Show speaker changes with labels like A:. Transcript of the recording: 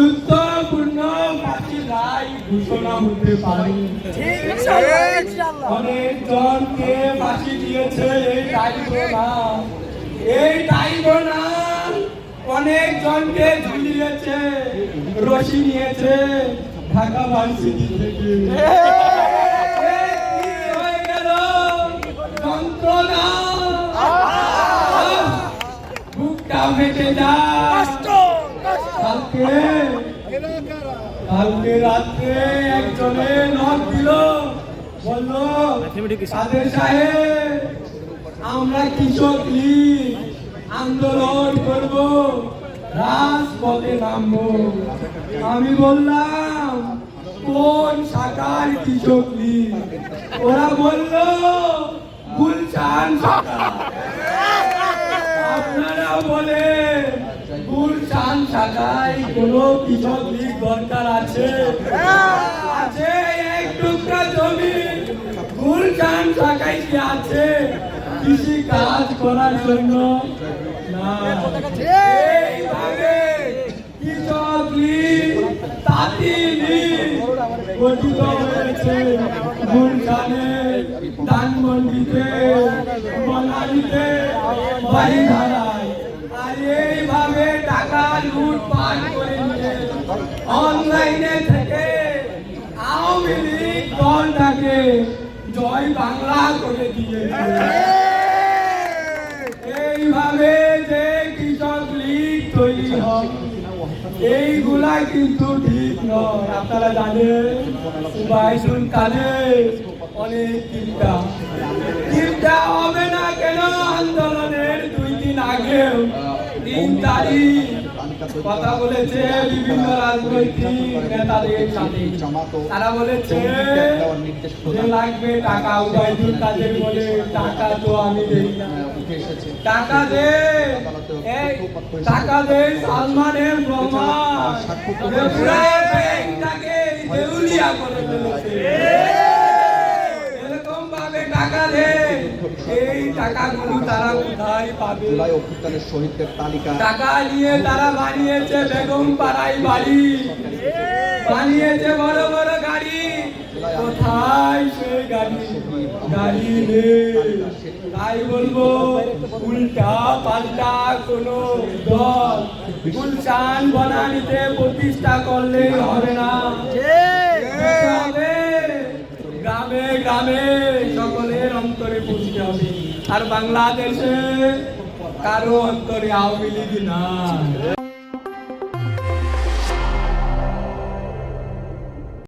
A: গুরুত্বপূর্ণ ফাঁসির রায় ঘোষণা হতে পারে। অনেকজনকে ফাঁসি দিয়েছে এই ট্রাইব্যুনাল, এই ট্রাইব্যুনাল অনেকজনকে ঝুলিয়েছে, রশি নিয়েছে ঢাকা ভার্সিটি থেকে। হয়ে গেল যন্ত্রণা, বুকটা ফেটে যায়। কালকে রাত্রে একজনে নক দিল, বলল কাদের সাহেব আমরা কৃষক লীগ আন্দোলন করব, রাজপথে নামবো। আমি বললাম কোন শাখার কৃষক লীগ? ওরা বলল গুলশান শাখা। আপনারা বলে গুলশান শাখায় কোন কৃষক লীগ দরকার আছে? আছে এক টুকরা জমি গুলশান শাখায় কি আছে কৃষি কাজ করার জন্য? না। এইভাবে কৃষক লীগ তাঁতি লীগ গঠিত হয়েছে গুলশানে, ধানমন্ডিতে, বনানীতে, বাড়িধারায়। আর এইভাবে টাকা লুটপাট করে নিয়ে অনলাইনে থেকে আওয়ামী লীগ দলটাকে জয় বাংলা করে দিয়েছে। এইভাবে যে কৃষক লীগ তৈরি হয় এইগুলা কিন্তু ঠিক নয়। আপনারা জানেন বাইশুল কালে অনেক চিন্তা হবে না কেন? আন্দোলনের 2 দিন আগেও 3 তারিখ কথা বলেছে বিভিন্ন রাজনৈতিক নেতাদের সাথে। তারা বলেছে যে লাগবে টাকা, উবাইদুল কাদের বলে টাকা তো আমি দেই না, টাকা দে, টাকা দে। সালমানের প্রমাণ পুরা ব্যাংকটাকে দেউলিয়া করে ফেলেছে। এরকম ভাবে টাকা দে, এই টাকাগুলো তারা কোথায় পাবে?
B: শহীদদের তালিকা
A: টাকা নিয়ে তারা বানিয়েছে বেগম পাড়ায় বাড়ি, বানিয়েছে বড় বড় গাড়ি। কোথায় সেই গাড়ি নেই। তাই বলবো উল্টা পাল্টা কোন দল গুলশান বনানীতে প্রতিষ্ঠা করলে হবে না। গ্রামে গ্রামে সকলের অন্তরে পৌঁছতে হবে। আর বাংলাদেশে কারো অন্তরে আওয়ামী লীগ না।